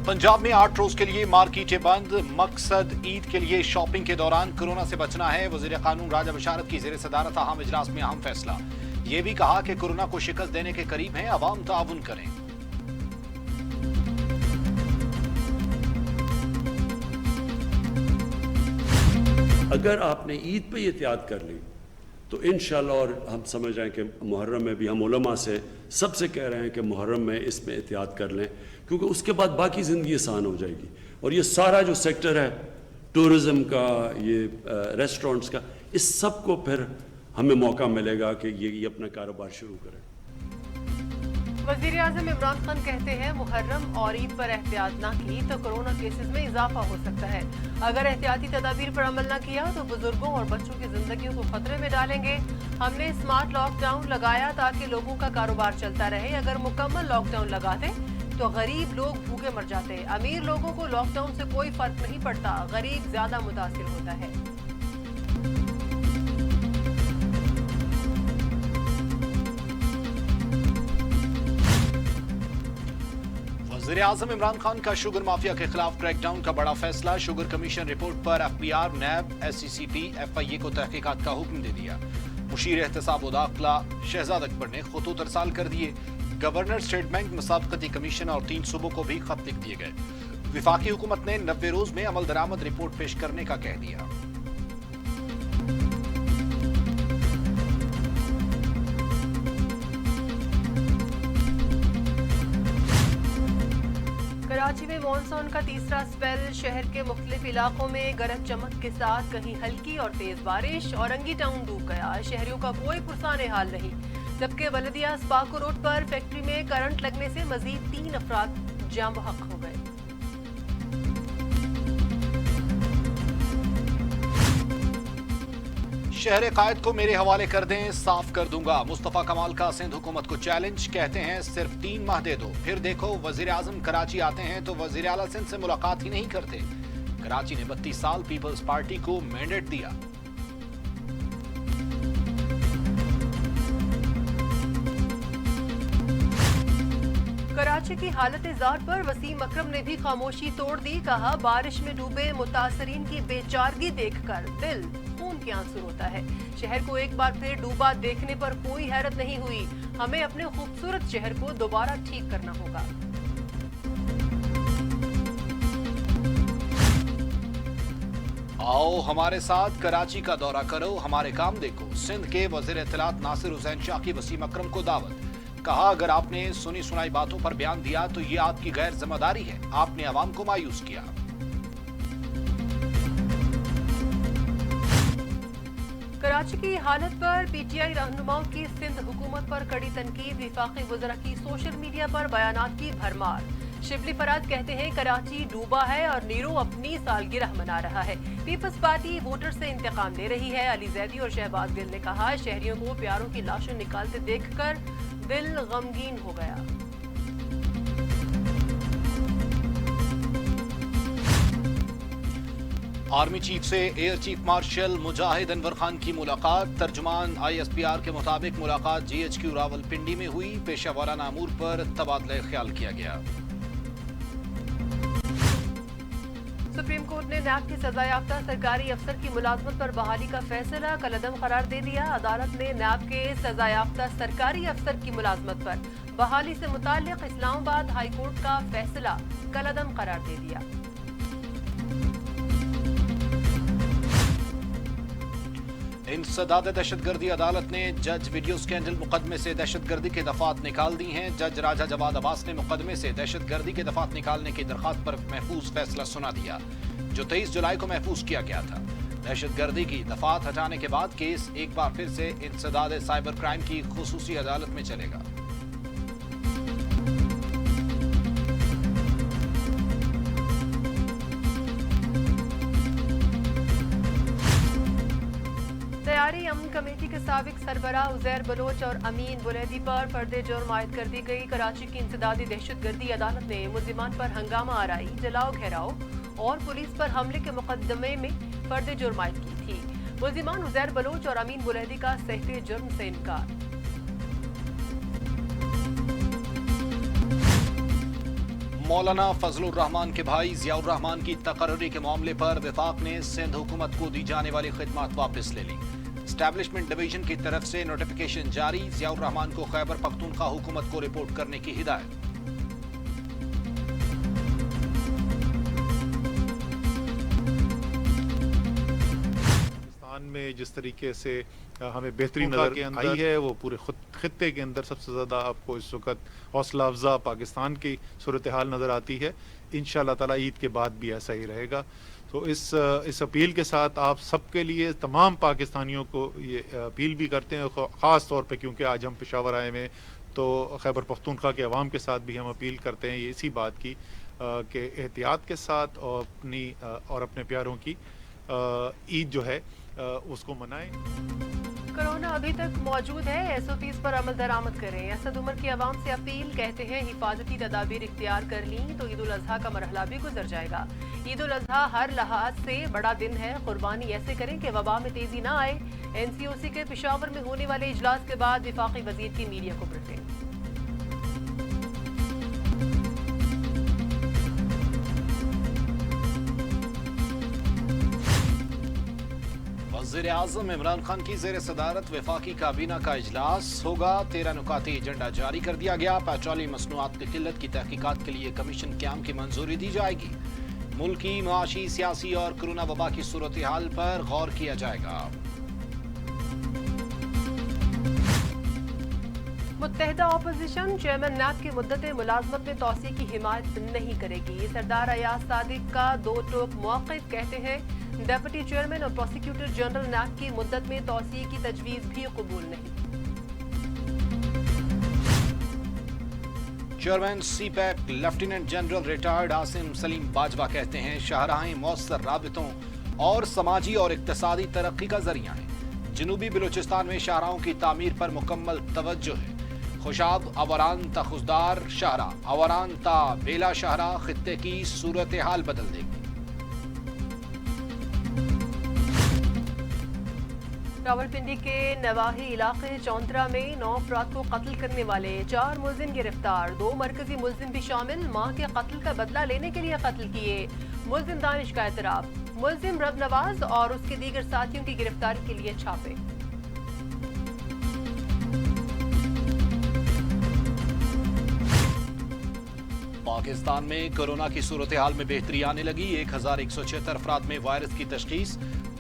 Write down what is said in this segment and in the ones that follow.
पंजाब में 8 रोज के लिए मार्केटें बंद। मकसद ईद के लिए शॉपिंग के दौरान कोरोना से बचना है। वजीर कानून राजा बशारत की ज़ेर सदारत अहम इजलास में अहम फैसला। ये भी कहा कि कोरोना को शिकस्त देने के करीब हैं, अवाम ताउन करें। अगर आपने ईद पे एहतियात कर ली तो इंशाल्लाह, और हम समझ रहे हैं कि मुहर्रम में भी हम उलमा से सबसे कह रहे हैं कि मुहर्रम में इसमें एहतियात कर लें, क्योंकि उसके बाद बाकी ज़िंदगी आसान हो जाएगी। और ये सारा जो सेक्टर है टूरिज़म का, ये रेस्टोरेंट्स का, इस सब को फिर हमें मौका मिलेगा कि ये अपना कारोबार शुरू करें। वज़ीर आज़म इमरान खान कहते हैं मुहर्रम और ईद पर एहतियात ना की तो कोरोना केसेस में इजाफा हो सकता है। अगर एहतियाती तदाबीर पर अमल न किया तो बुजुर्गों और बच्चों की जिंदगियों को खतरे में डालेंगे। हमने स्मार्ट लॉकडाउन लगाया ताकि लोगों का कारोबार चलता रहे। अगर मुकम्मल लॉकडाउन लगाते तो गरीब लोग भूखे मर जाते। अमीर लोगों को लॉकडाउन से कोई फर्क नहीं पड़ता, गरीब ज्यादा मुतासिर होता है। वज़ीर आज़म इमरान खान का शुगर माफिया के खिलाफ क्रैकडाउन का बड़ा फैसला। शुगर कमीशन रिपोर्ट पर FBI, नैब, SCCP, FIA को तहकीकात का हुक्म दे दिया। मुशीर एहतसाब दाखिला शहजाद अकबर ने खतूत अरसाल कर दिए। गवर्नर, स्टेट बैंक, मुसाबकती कमीशन और 3 सूबों को भी खत लिख दिए गए। विफाकी हुकूमत ने 90 रोज में अमल दरामद रिपोर्ट पेश करने का कह दिया। कराची में मॉनसून का तीसरा स्पेल। शहर के मुख्तलिफ इलाकों में गरज चमक के साथ कहीं हल्की और तेज बारिश। औरंगी टाउन डूब गया, शहरियों का कोई पुरसाने हाल नहीं। जबकि बलदिया स्पाको रोड पर फैक्ट्री में करंट लगने से मजीद 3 अफराद जाम बहक हो गए। शहर कायद को मेरे हवाले कर दें, साफ कर दूंगा। मुस्तफा कमाल का सिंध हुकूमत को चैलेंज। कहते हैं सिर्फ 3 माह दे दो, फिर देखो वजीर आजम कराची आते हैं तो वजीर आला सिंध से मुलाकात ही नहीं करते। कराची ने 32 साल पीपल्स पार्टी को मैंडेट दिया। कराची की हालत ज़ार पर वसीम अकरम ने भी खामोशी तोड़ दी। कहा बारिश में डूबे मुतासरीन की बेचारगी देखकर दिल खून के आंसू होता है। शहर को एक बार फिर डूबा देखने पर कोई हैरत नहीं हुई। हमें अपने खूबसूरत शहर को दोबारा ठीक करना होगा। आओ हमारे साथ कराची का दौरा करो, हमारे काम देखो। सिंध के वजीर इत्तलात नासिर हुसैन शाह की वसीम अकरम को दावत। कहा अगर आपने सुनी सुनाई बातों पर बयान दिया तो ये आपकी गैर जिम्मेदारी है, आपने अवाम को मायूस किया। कराची की हालत पर PTI रहनुमाओं की सिंध हुकूमत पर कड़ी तनकीद। विफाकी वज़रा की सोशल मीडिया पर बयानात की भरमार। शिबली फराज कहते हैं कराची डूबा है और नीरो अपनी सालगिरह मना रहा है। पीपल्स पार्टी वोटर से इंतकाम ले रही है। अली जैदी और शहबाज गिल ने कहा शहरियों को प्यारों की लाशें निकालते देखकर दिल गमगीन हो गया। आर्मी चीफ से एयर चीफ मार्शल मुजाहिद अनवर खान की मुलाकात। तर्जुमान ISPR के मुताबिक मुलाकात GHQ रावलपिंडी में हुई। पेशा वाराना अमूर पर तबादला ख्याल किया गया। सुप्रीम कोर्ट ने नैब की सजायाफ्ता सरकारी अफसर की मुलाजमत पर बहाली का फैसला कलअदम करार दे दिया। अदालत ने नैब के सजायाफ्ता सरकारी अफसर की मुलाजमत पर बहाली से मुताल्लिक इस्लामाबाद हाई कोर्ट का फैसला कलअदम करार दे दिया। इंसदाद दहशतगर्दी अदालत ने जज वीडियो स्कैंडल मुकदमे से दहशतगर्दी के दफात निकाल दी हैं। जज राजा जवाद अब्बास ने मुकदमे से दहशतगर्दी के दफात निकालने की दरखास्त पर महफूज फैसला सुना दिया, जो 23 जुलाई को महफूज किया गया था। दहशतगर्दी की दफात हटाने के बाद केस एक बार फिर से इंसदाद साइबर क्राइम की खुसूसी अदालत में चलेगा। तैयारी अमन कमेटी के साबिक सरबराह उजैर बलोच और अमीन बुलैदी पर फर्द जुर्म आयद कर दी गई। कराची की इंसदादी दहशतगर्दी अदालत ने मुल्जिमान पर हंगामा आराई, जलाओ घेराव और पुलिस पर हमले के मुकदमे में फर्द जुर्म आयद की थी। मुल्जिमान उजैर बलोच और अमीन बुलैदी का सहते जुर्म से इनकार। मौलाना फजलुर रहमान के भाई जियाउर रहमान की तकर्री के मामले पर वफाक ने सिंध हुकूमत को दी जाने वाली खिदमत वापस ले ली। एस्टैब्लिशमेंट डिवीजन की तरफ से नोटिफिकेशन जारी, जियाउर रहमान को खैबर पख्तूनख्वा हुकूमत को रिपोर्ट करने की हिदायत। में जिस तरीके से हमें बेहतरीन नजर के अंदर आई है, वो पूरे खित्ते के अंदर सबसे ज़्यादा आपको इस वक्त हौसला अफजा पाकिस्तान की सूरत हाल नज़र आती है। इंशाअल्लाह ताला ईद के बाद भी ऐसा ही रहेगा। तो इस अपील के साथ आप सबके लिए, तमाम पाकिस्तानियों को ये अपील भी करते हैं, ख़ास तौर पे क्योंकि आज हम पेशावर आए में, तो खैबर पख्तूनख्वा के अवाम के साथ भी हम अपील करते हैं ये इसी बात की कि एहतियात के साथ और अपने प्यारों की ईद जो है उसको मनाएं। कोरोना अभी तक मौजूद है, एसओपीज पर अमल दरामद करें। असद उमर की आवाम से अपील, कहते हैं हिफाजती तदाबीर इख्तियार कर ली तो ईद उल अजहा का मरहला भी गुजर जाएगा। ईद उल अजहा हर लिहाज से बड़ा दिन है, कुर्बानी ऐसे करें कि वबा में तेजी ना आए। एनसीओसी के पेशावर में होने वाले इजलास के बाद वफाकी वजीर की मीडिया को ब्रीफिंग। वज़ीर-ए-आज़म इमरान खान की ज़ेर सदारत वफाकी काबीना का इजलास होगा। 13 नुकाती एजेंडा जारी कर दिया गया। पेट्रोलियम मसनूआत की किल्लत की तहकीकात के लिए कमीशन क़याम की मंजूरी दी जाएगी। मुल्की, मुआशी, सियासी और कोरोना वबा की सूरत हाल पर गौर किया जाएगा। मुत्तहिदा अपोजिशन चेयरमैन नैब की मुद्दत मुलाजमत में तौसीए की हिमायत नहीं करेगी। सरदार अयाज सादिक का दो टोक मौक़िफ़, कहते हैं डेप्यूटी चेयरमैन और प्रोसिक्यूटर जनरल नैब की मुद्दत में तौसीए की तजवीज़ भी कबूल नहीं। Chairman CPEC lieutenant general retired Asim Salim Bajwa कहते हैं शाहराहें मौसर राबितों और समाजी और इक्तसादी तरक्की का जरिया है। जनूबी बलूचिस्तान में शाहराहों की तामीर पर मुकम्मल तवज्जो है। खुशाब अवरान ता खुशदार शाहरा, अवरान ता बेला शाहरा खित्ते की सूरत हाल बदल देगी। रावलपिंडी के नवाही इलाके चौंतरा में 9 अफराद को कत्ल करने वाले 4 मुलजिम गिरफ्तार। 2 मरकजी मुलजिम भी शामिल, मां के कत्ल का बदला लेने के लिए कत्ल किए। मुलजिम दानिश का एतराफ। मुलजिम रब नवाज और उसके दीगर साथियों की गिरफ्तारी के लिए छापे। पाकिस्तान में कोरोना की सूरत हाल में बेहतरी आने लगी। 1176 अफराद में वायरस की तशखीस।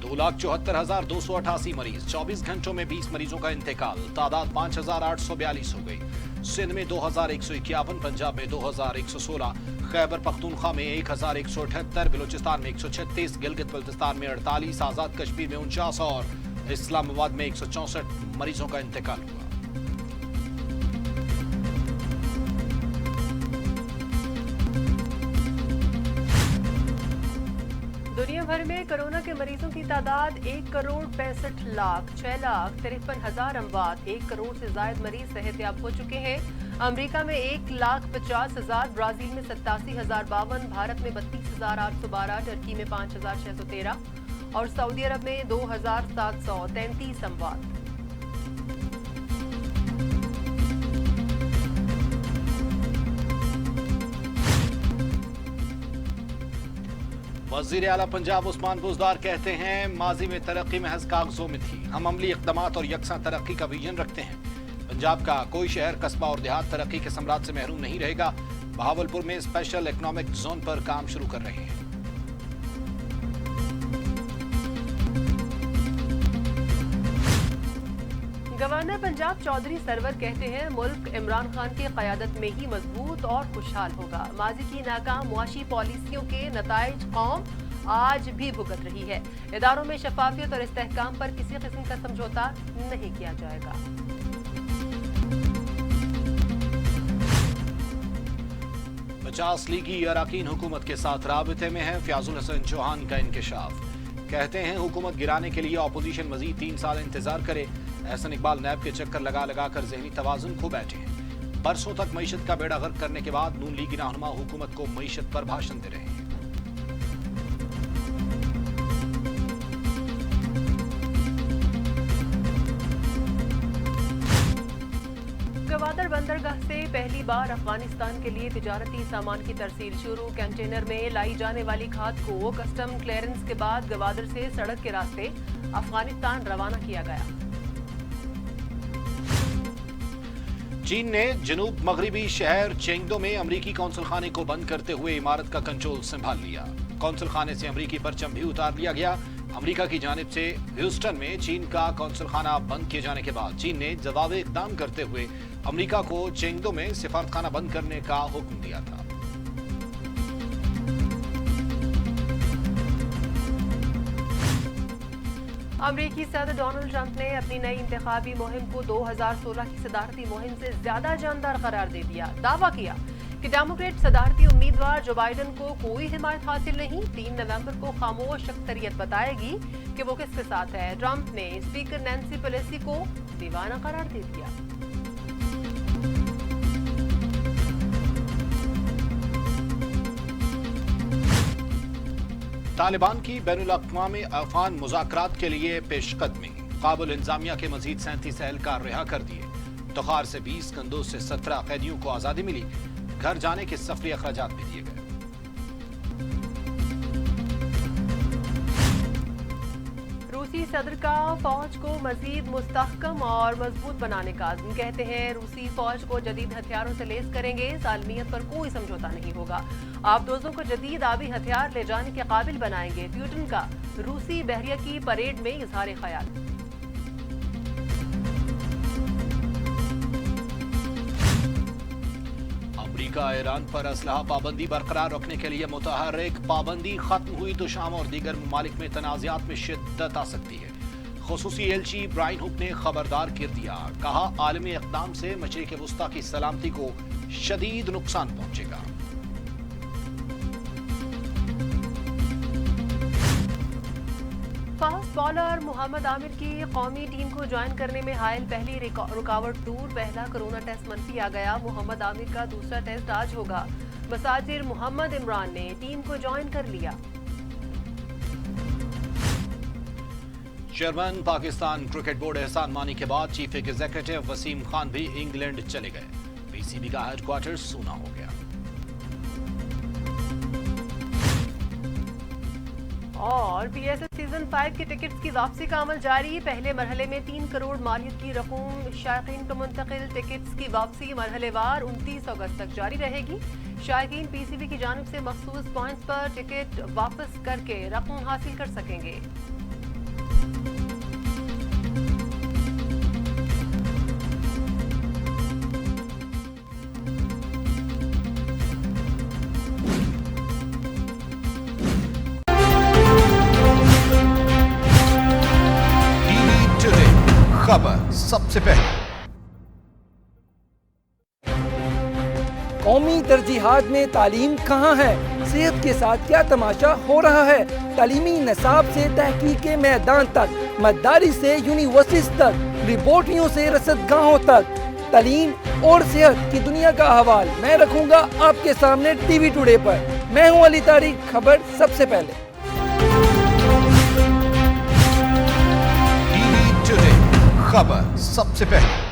2,74,288 मरीज। 24 घंटों में 20 मरीजों का इंतकाल। तादाद 5,842 हो गई। सिंध में 2,151, पंजाब में 2,116, खैबर पख्तूनख्वा में 1,178, बलूचिस्तान में 136, गिलगित बल्तिस्तान में 48, आजाद कश्मीर में 49 और इस्लामाबाद में 164 मरीजों का इंतकाल हुआ। दुनिया भर में कोरोना के मरीजों की तादाद 1,65,00,000, 6,53,000 अमवात। 1 करोड़ से जायद मरीज सेहतयाब हो चुके हैं। अमेरिका में 1,50,000, ब्राजील में 87,052, भारत में 32,812, टर्की में 5,613 और सऊदी अरब में 2,733 अमवात। वज़ीर आला पंजाब उस्मान बुज़दार कहते हैं माजी में तरक्की महज कागजों में थी, हम अमली इक़दामात और यकसा तरक्की का विजन रखते हैं। पंजाब का कोई शहर, कस्बा और देहात तरक्की के सम्राट से महरूम नहीं रहेगा। बहावलपुर में स्पेशल इकोनॉमिक जोन पर काम शुरू कर रहे हैं। गवर्नर पंजाब चौधरी सरवर कहते हैं मुल्क इमरान खान की क़यादत में ही मजबूत और खुशहाल होगा। माजी की नाकाम मुआशी पॉलिसियों के नताइज कौम आज भी भुगत रही है। इदारों में शफाफियत और इस्तेहकाम पर किसी किस्म का समझौता नहीं किया जाएगा। 50 लीगी अराकीन हुकूमत के साथ राबते में है। फयाजुल हसन चौहान का इंकशाफ, कहते हैं हुकूमत गिराने के लिए अपोजिशन मजीद 3 साल इंतजार करे। एहसन इकबाल नैब के चक्कर लगा लगा कर जहनी तवाजुन खो बैठे हैं। बरसों तक मईशत का बेड़ा गर्क करने के बाद नून लीगी रहनुमा हुकूमत को मईशत पर भाषण दे रहे हैं। गवादर बंदरगाह से पहली बार अफगानिस्तान के लिए तिजारती सामान की तरसील शुरू। कंटेनर में लाई जाने वाली खाद को कस्टम क्लियरेंस के बाद गवादर से सड़क के रास्ते अफगानिस्तान रवाना किया गया। चीन ने जनूब मगरबी शहर चेंगडो में अमरीकी कौंसल खाने को बंद करते हुए इमारत का कंट्रोल संभाल लिया। कौंसल खाने से अमरीकी परचम भी उतार लिया गया। अमेरिका की जानिब से ह्यूस्टन में चीन का कौंसल खाना बंद किए जाने के बाद चीन ने जवाबी इक़दाम करते हुए अमेरिका को चेंगडो में सिफारतखाना बंद करने का हुक्म दिया था। अमरीकी सदर डोनाल्ड ट्रंप ने अपनी नई इंतखाबी मुहिम को 2016 की सदारती मुहिम से ज्यादा जानदार करार दे दिया। दावा किया कि डेमोक्रेट सदारती उम्मीदवार जो बाइडेन को कोई हिमायत हासिल नहीं। 3 नवंबर को खामोश अक्सरियत बताएगी कि वो किसके साथ है। ट्रंप ने स्पीकर नैंसी पेलोसी को दीवाना करार दे दिया। तालिबान की बैनुल-अक़वामी अफ़गान मुज़ाकरात के लिए पेशकदमी। काबुल इंतज़ामिया के मज़ीद 37 एहलकार रिहा कर दिए। तखार से 20, कंदोज से 17 कैदियों को आज़ादी मिली। घर जाने के सफरी अखराजात भी दिए गए। रूसी सदर का फौज को मजीद मुस्तहकम और मजबूत बनाने का अज़्म। कहते हैं रूसी फौज को जदीद हथियारों से लैस करेंगे। सालमियत पर कोई समझौता नहीं होगा। आबदोजों को जदीद आबी हथियार ले जाने के काबिल बनाएंगे। प्यूटन का रूसी बहरिया की परेड में इजहार ख्याल। अमेरिका ईरान पर असलहा पाबंदी बरकरार रखने के लिए मुतहर्रिक। पाबंदी खत्म हुई तो शाम और दीगर ममालिक में तनाज़ात में शिद्दत आ सकती है। खुसूसी एलची ब्रायन हुक ने खबरदार कर दिया। कहा आलमी इक़दाम से मशरिक़ वुस्ता की सलामती को शदीद नुकसान पहुंचेगा। फास्ट बॉलर मोहम्मद आमिर की कौमी टीम को ज्वाइन करने में हायल पहली रुकावट दूर। पहला कोरोना टेस्ट मंफी आ गया। मोहम्मद आमिर का दूसरा टेस्ट आज होगा। मसाजिर मोहम्मद इमरान ने टीम को ज्वाइन कर लिया। चेयरमैन पाकिस्तान क्रिकेट बोर्ड एहसान मानी के बाद चीफ एग्जीक्यूटिव वसीम खान भी इंग्लैंड चले गए। पीसीबी का हेडक्वार्टर सूना हो गया। और पीएसएल सीजन 5 के टिकट्स की वापसी का अमल जारी। पहले मरहले में 3 करोड़ मालियत की रकम शायकीन को मुंतकिल। टिकट्स की वापसी मरहलेवार 29 अगस्त तक जारी रहेगी। शायकीन पीसीबी की जानिब से मखसूस पॉइंट्स पर टिकट वापस करके रकम हासिल कर सकेंगे। खबर सबसे पहले। कौमी तरजीहात में तालीम कहाँ है? सेहत के साथ क्या तमाशा हो रहा है? तालीमी निसाब से तहकीक के मैदान तक, मदारिस से यूनिवर्सिटीज तक, रिपोर्टियों से रसदगाहों तक, तालीम और सेहत की दुनिया का अहवाल मैं रखूंगा आपके सामने टीवी टुडे पर। मैं हूं अली तारिक। खबर सबसे पहले। खबर सबसे पहले।